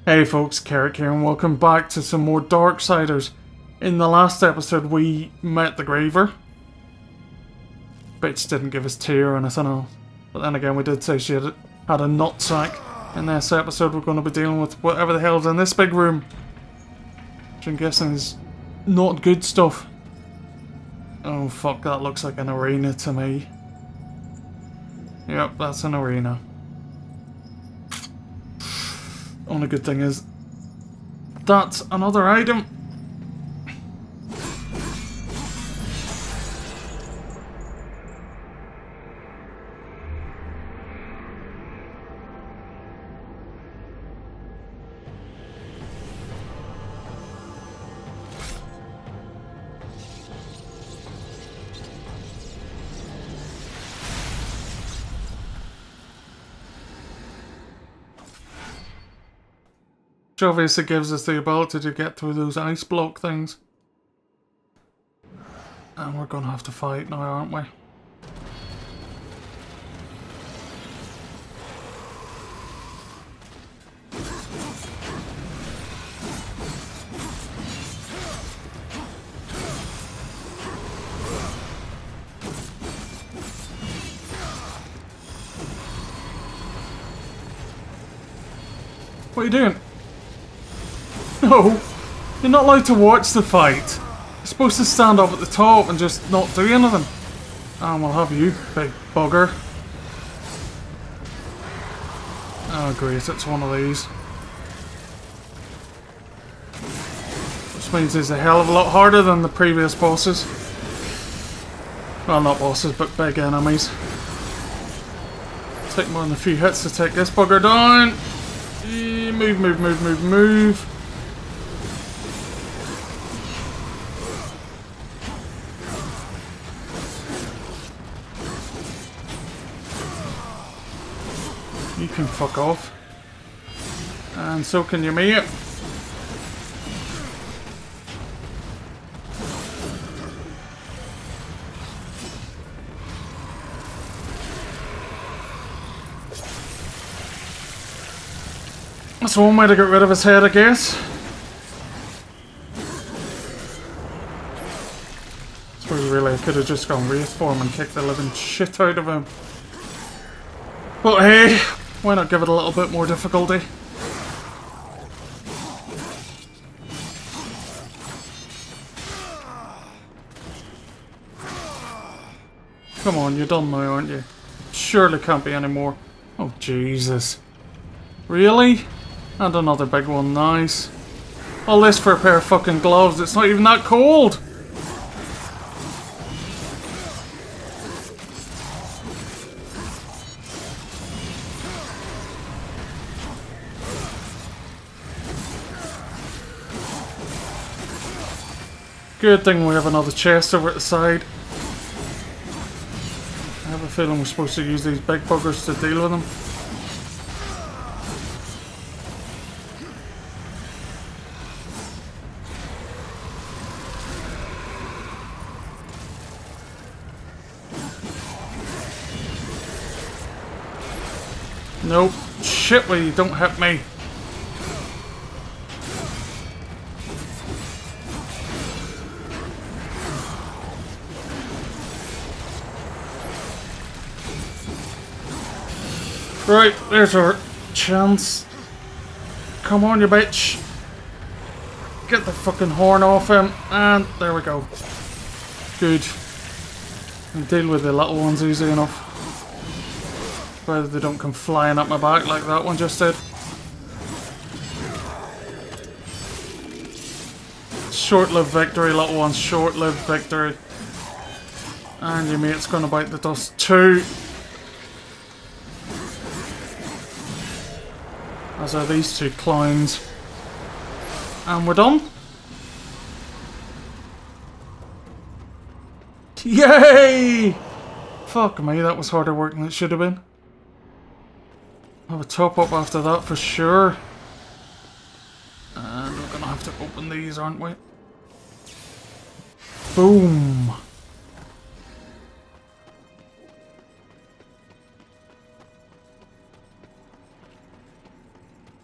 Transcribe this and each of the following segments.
Hey folks, Keric here and welcome back to some more Darksiders. In the last episode we met the Griever. Bitch didn't give us tea or anything else. But then again we did say she had a nutsack. In this episode we're going to be dealing with whatever the hell's in this big room. Which I'm guessing is not good stuff. Oh fuck, that looks like an arena to me. Yep, that's an arena. Only good thing is, that's another item. Which obviously gives us the ability to get through those ice block things. And we're gonna have to fight now, aren't we? What are you doing? No, you're not allowed to watch the fight. You're supposed to stand up at the top and just not do anything. And we'll have you, big bugger. Oh great, it's one of these. Which means he's a hell of a lot harder than the previous bosses. Well, not bosses, but big enemies. Take more than a few hits to take this bugger down. Move, move, move, move, move. You can fuck off. And so can your mate. That's one way to get rid of his head, I guess. I suppose really I could have just gone wraith form and kicked the living shit out of him. But hey, why not give it a little bit more difficulty? Come on, you're done now, aren't you? Surely can't be any more. Oh, Jesus. Really? And another big one, nice. All this for a pair of fucking gloves, it's not even that cold! Good thing we have another chest over at the side. I have a feeling we're supposed to use these big buggers to deal with them. Nope. Shit, well you don't hit me. Right, there's our chance. Come on, you bitch. Get the fucking horn off him, and there we go. Good. And deal with the little ones easy enough. Provided they don't come flying up my back like that one just did. Short-lived victory, little ones. Short-lived victory. And your mate's gonna bite the dust too. As are these two clowns. And we're done. Yay! Fuck me, that was harder work than it should have been. I'll have a top up after that for sure. And we're gonna have to open these, aren't we? Boom!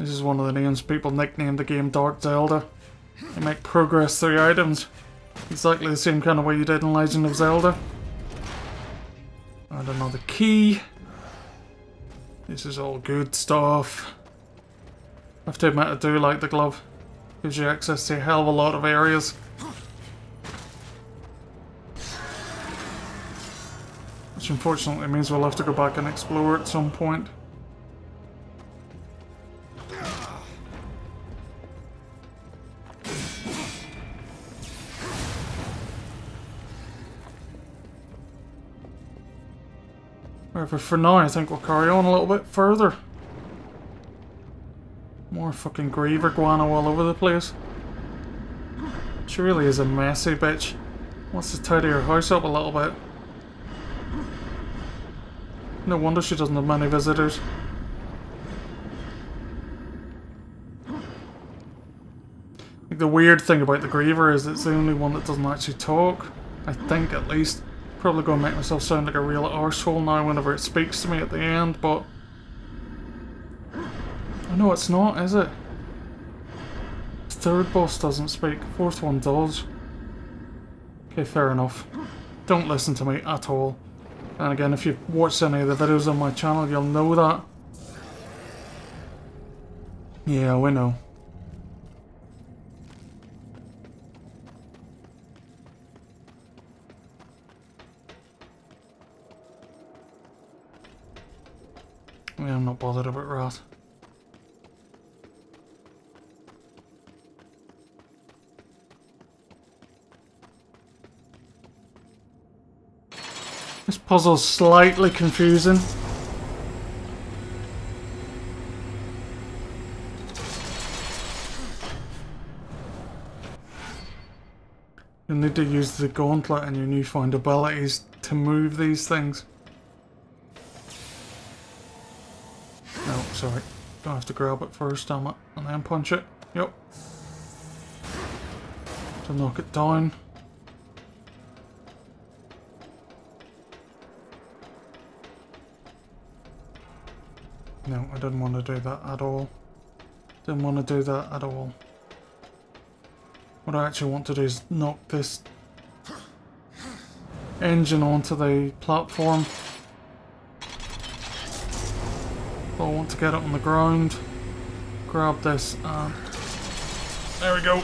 This is one of the names people nicknamed the game Dark Zelda. You make progress through items. Exactly the same kind of way you did in Legend of Zelda. And another key. This is all good stuff. I have to admit, I do like the glove. Gives you access to a hell of a lot of areas. Which unfortunately means we'll have to go back and explore at some point. However, for now, I think we'll carry on a little bit further. More fucking Griever guano all over the place. She really is a messy bitch. Wants to tidy her house up a little bit. No wonder she doesn't have many visitors. Like, the weird thing about the Griever is it's the only one that doesn't actually talk. I think, at least. Probably gonna make myself sound like a real arsehole now whenever it speaks to me at the end, but... Oh, no, it's not, is it? Third boss doesn't speak, fourth one does. Okay, fair enough. Don't listen to me at all. And again, if you've watched any of the videos on my channel, you'll know that. Yeah, we know. Yeah, I'm not bothered about Wrath. This puzzle's slightly confusing. You'll need to use the gauntlet and your newfound abilities to move these things. No, sorry. Don't have to grab it first, damn it. And then punch it. Yep. To knock it down. No, I didn't want to do that at all. Didn't want to do that at all. What I actually want to do is knock this engine onto the platform. I want to get it on the ground. Grab this and... There we go.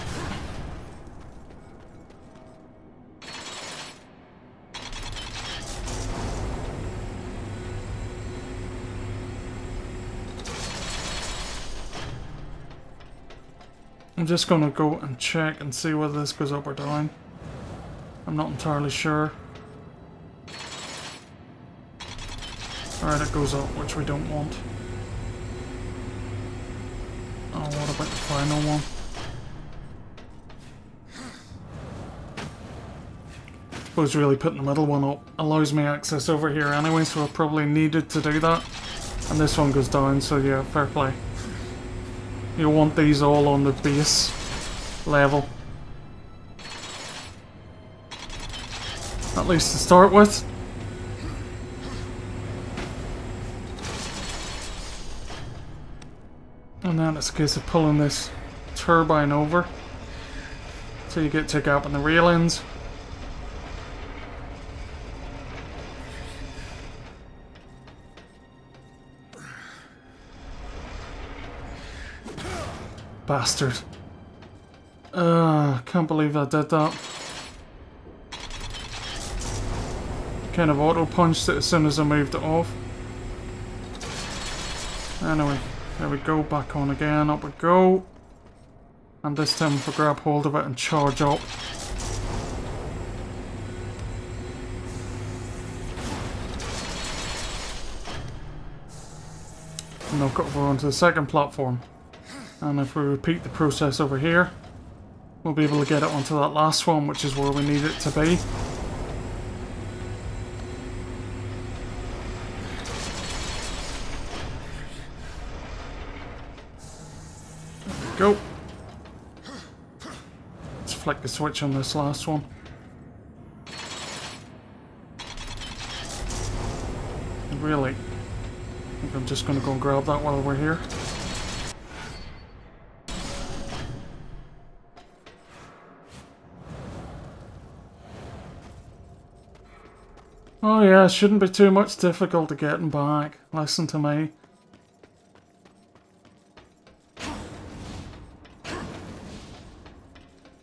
I'm just going to go and check and see whether this goes up or down. I'm not entirely sure. Alright, it goes up, which we don't want. Oh, what about the final one? I suppose really putting the middle one up allows me access over here anyway, so I probably needed to do that. And this one goes down, so yeah, fair play. You want these all on the base level. At least to start with. And then it's a case of pulling this turbine over. So you get to a gap in the railings. Bastard. Can't believe I did that. Kind of auto-punched it as soon as I moved it off. Anyway, there we go, back on again, up we go. And this time if I grab hold of it and charge up. Knock it over onto the second platform. And if we repeat the process over here, we'll be able to get it onto that last one, which is where we need it to be. There we go. Let's flick the switch on this last one. And really, I think I'm just going to go and grab that while we're here. Oh yeah, it shouldn't be too much difficult to getting back. Listen to me.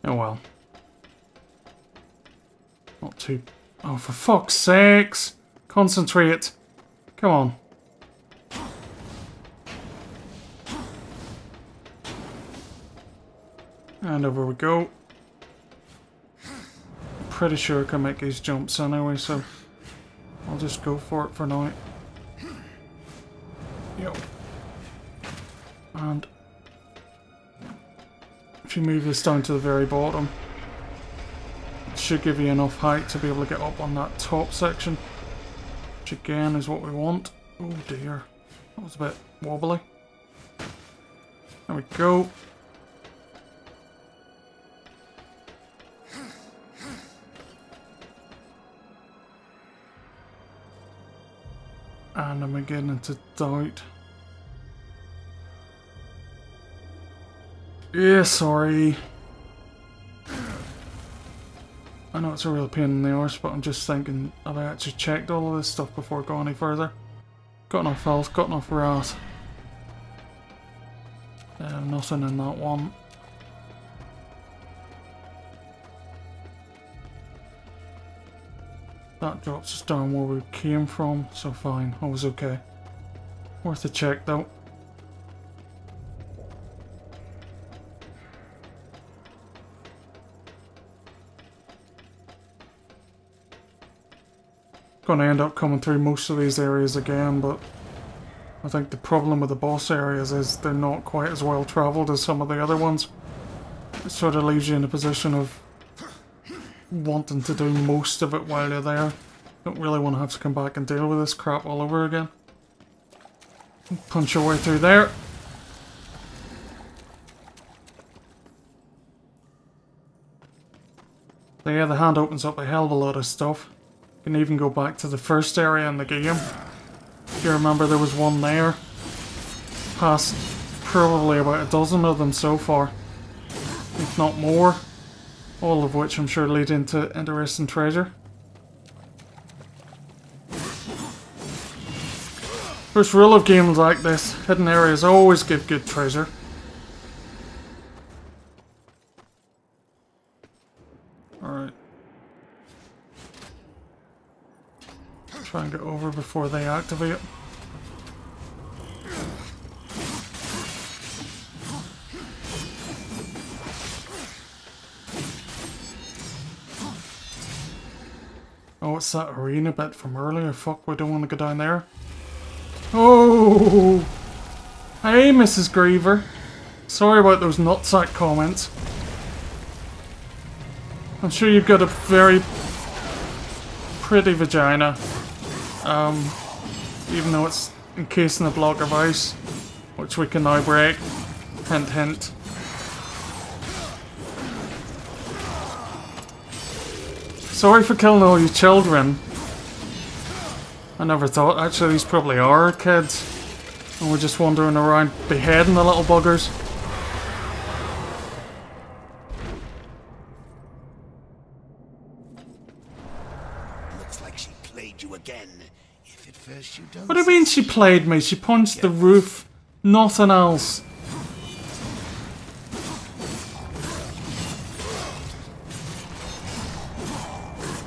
Oh well. Not too... Oh, for fuck's sakes! Concentrate. Come on. And over we go. Pretty sure I can make these jumps anyway, so I'll just go for it for now. Yep. And if you move this down to the very bottom, it should give you enough height to be able to get up on that top section, which again is what we want. Oh dear, that was a bit wobbly. There we go. And I'm beginning to doubt. Yeah, sorry. I know it's a real pain in the arse, but I'm just thinking, have I actually checked all of this stuff before going any further? Got enough health, got enough wrath. Nothing in that one. That drops us down where we came from, so fine, I was okay. Worth a check though. Gonna end up coming through most of these areas again, but I think the problem with the boss areas is they're not quite as well travelled as some of the other ones. It sort of leaves you in a position of wanting to do most of it while you're there. Don't really want to have to come back and deal with this crap all over again. Punch your way through there. So yeah, the hand opens up a hell of a lot of stuff. You can even go back to the first area in the game. If you remember, there was one there. Past probably about a dozen of them so far, if not more. All of which I'm sure lead into interesting treasure. First rule of games like this, hidden areas always give good treasure. Alright. Try and get over before they activate. Oh, it's that arena bit from earlier. Fuck, we don't want to go down there. Oh! Hey, Mrs. Griever. Sorry about those nutsack comments. I'm sure you've got a very pretty vagina. Even though it's encased in a block of ice, which we can now break. Hint, hint. Sorry for killing all you children. I never thought, actually these probably are kids. And we're just wandering around beheading the little buggers. Looks like she played you again. If at first you don't. What do you mean she played me? She punched the roof. Nothing else.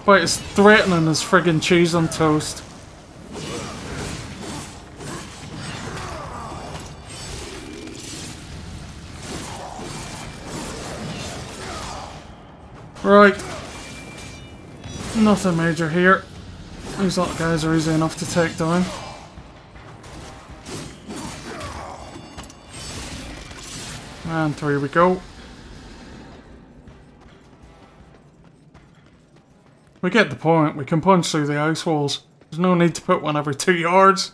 But it's threatening as friggin' cheese on toast. Right. Nothing major here. These little guys are easy enough to take down. And through we go. We get the point. We can punch through the ice walls. There's no need to put one every 2 yards.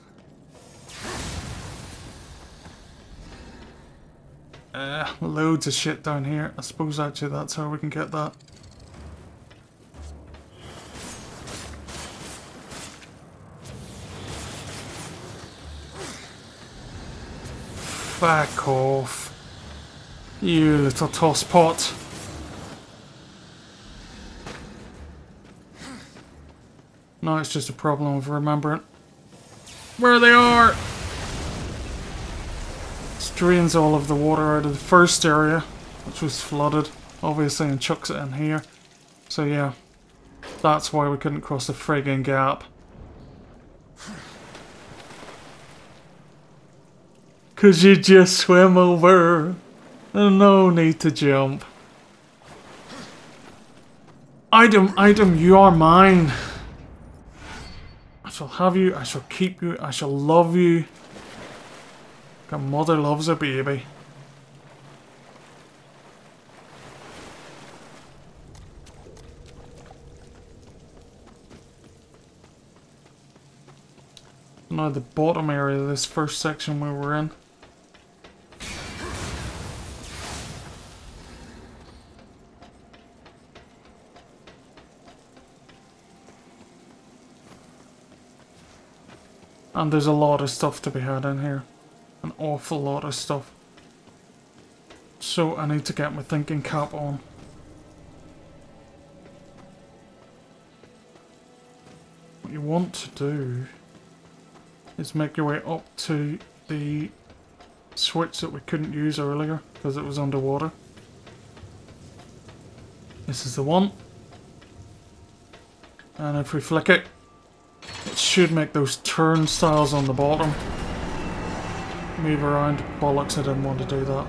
Loads of shit down here. I suppose actually that's how we can get that. Back off. You little tosspot. Now it's just a problem of remembering where they are. This drains all of the water out of the first area, which was flooded, obviously, and chucks it in here. So yeah, that's why we couldn't cross the friggin' gap. Cause you just swim over. And no need to jump. Item, you are mine. I shall have you, I shall keep you, I shall love you. Like a mother loves a baby. Now the bottom area of this first section where we're in. And there's a lot of stuff to be had in here. An awful lot of stuff. So I need to get my thinking cap on. What you want to do is make your way up to the switch that we couldn't use earlier because it was underwater. This is the one. And if we flick it, it should make those turnstiles on the bottom move around. Bollocks, I didn't want to do that.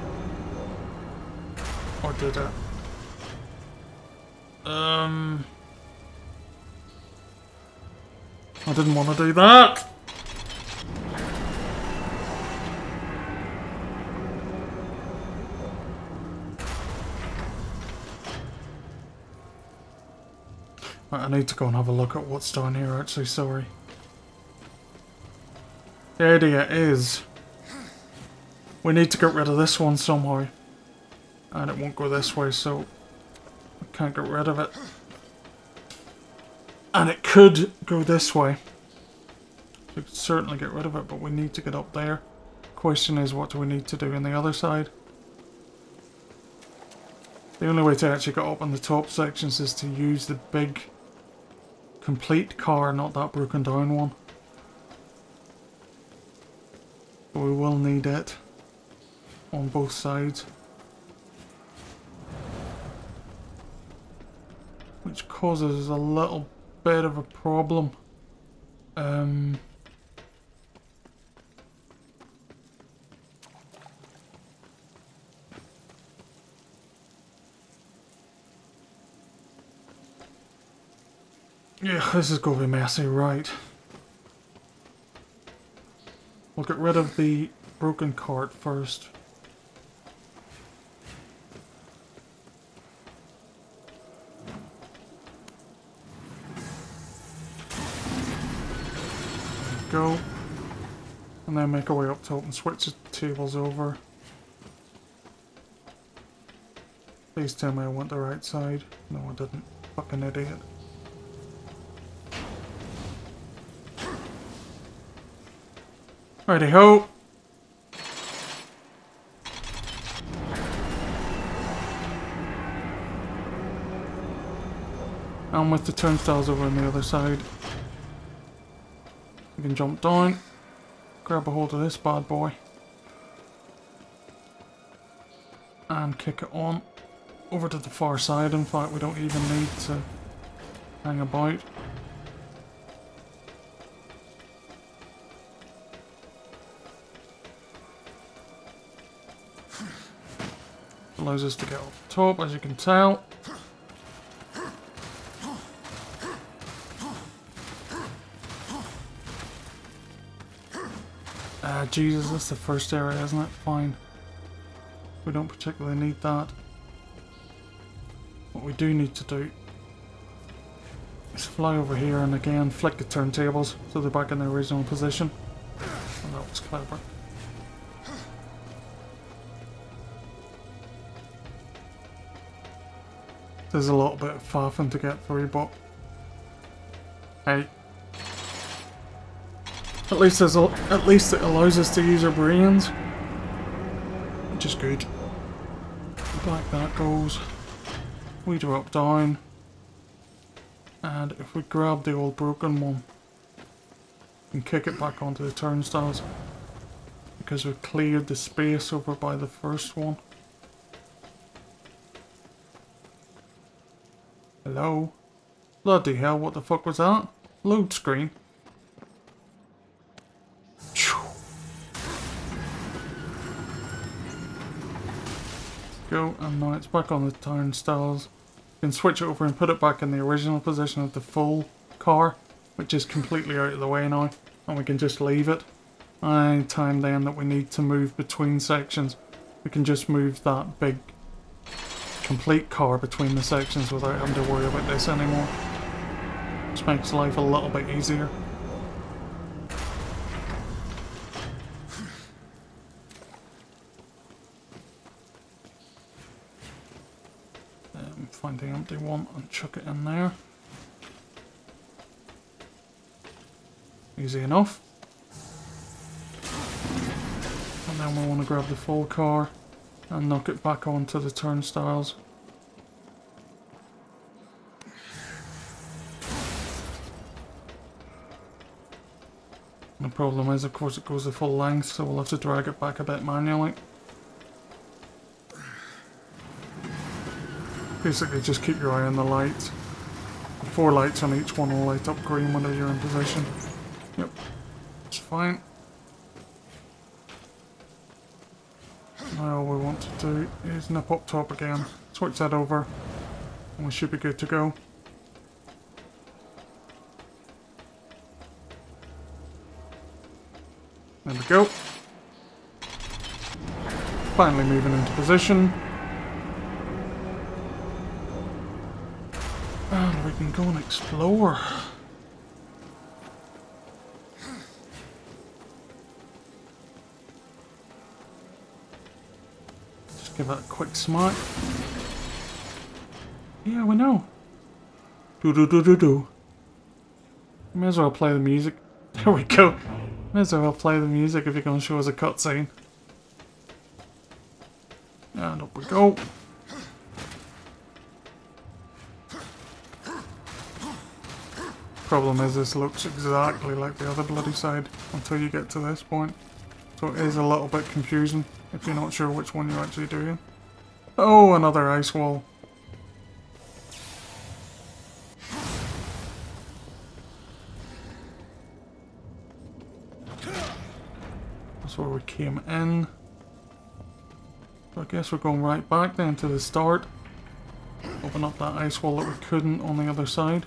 Or did it? I didn't want to do that! Right, I need to go and have a look at what's down here actually, sorry. The idea is we need to get rid of this one somehow. And it won't go this way, so I can't get rid of it. And it could go this way. We could certainly get rid of it, but we need to get up there. Question is, what do we need to do on the other side? The only way to actually get up on the top sections is to use the big complete car, not that broken down one. But we will need it on both sides. Which causes a little bit of a problem. Yeah, this is going to be messy, right. We'll get rid of the broken cart first. Go. And then make our way up top and switch the tables over. Please tell me I went the right side. No, I didn't. Fucking idiot. Righty ho. And with the turnstiles over on the other side, you can jump down, grab a hold of this bad boy, and kick it on over to the far side. In fact, we don't even need to hang about. Allows us to get up top, as you can tell. Jesus, that's the first area, isn't it? Fine. We don't particularly need that. What we do need to do is fly over here and again flick the turntables so they're back in their original position. And that was clever. There's a little bit of faffing to get through, but hey. At least it allows us to use our brains, which is good. Back that goes. We drop down, And if we grab the old broken one and kick it back onto the turnstiles, because we've cleared the space over by the first one. Hello? Bloody hell, what the fuck was that? Load screen. Go, and now it's back on the turnstiles. You can switch it over and put it back in the original position of the full car, which is completely out of the way now, and we can just leave it. Any time then that we need to move between sections, we can just move that big complete car between the sections without having to worry about this anymore. Which makes life a little bit easier. Find the empty one and chuck it in there. Easy enough. And then we want to grab the full car and knock it back onto the turnstiles. The problem is, of course, it goes the full length, so we'll have to drag it back a bit manually. Basically, just keep your eye on the lights. The 4 lights on each one will light up green whenever you're in position. Yep, it's fine. Now all we want to do is nip up top again, switch that over, and we should be good to go. There we go. Finally moving into position. And we can go and explore. Just give that a quick smack. Yeah, we know. Do. May as well play the music. There we go. May as well play the music if you're going to show us a cutscene. And up we go. Problem is, this looks exactly like the other bloody side until you get to this point. So it is a little bit confusing if you're not sure which one you're actually doing. Oh, another ice wall. That's where we came in. So I guess we're going right back then to the start. Open up that ice wall that we couldn't on the other side.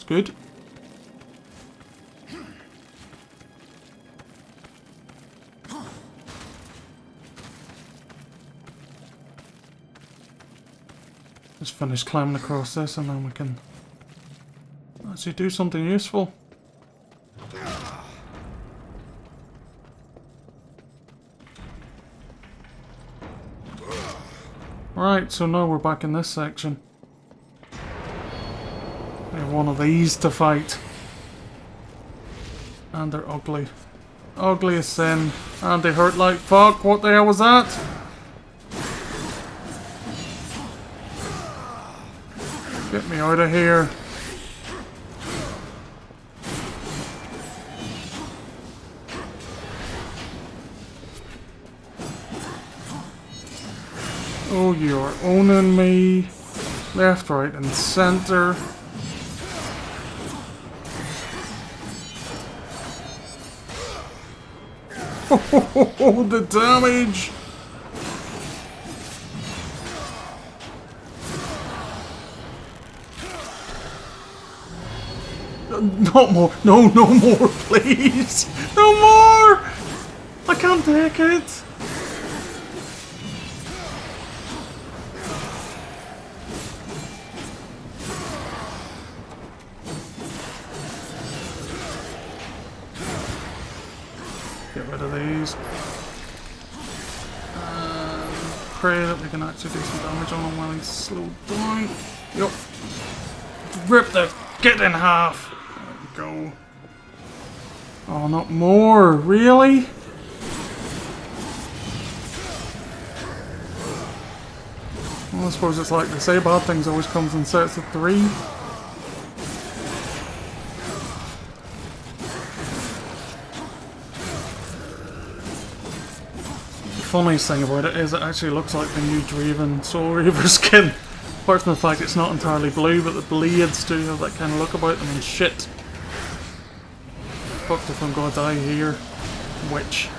Good. Just finish climbing across this and then we can actually do something useful. Right, so now we're back in this section. We have one of these to fight. And they're ugly. Ugly as sin. And they hurt like fuck. What the hell was that? Get me out of here. Oh, you're owning me. Left, right, and center. Oh, the damage! Not more. No, no more, please. No more! I can't take it. Get rid of these. And pray that we can actually do some damage on him while he's slowed down. Yup. Rip the kid in half. There we go. Oh, not more. Really? Well, I suppose it's like they say, bad things always comes in sets of 3. The funniest thing about it is it actually looks like the new Draven Soul Reaver skin. Apart from the fact it's not entirely blue, but the blades do have that kind of look about them and shit. Fucked if I'm gonna die here. Witch.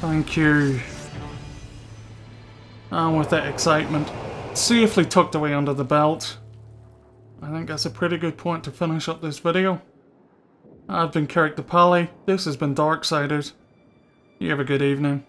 Thank you. And with that excitement safely tucked away under the belt, I think that's a pretty good point to finish up this video. I've been Keric the Pally, this has been Darksiders. You have a good evening.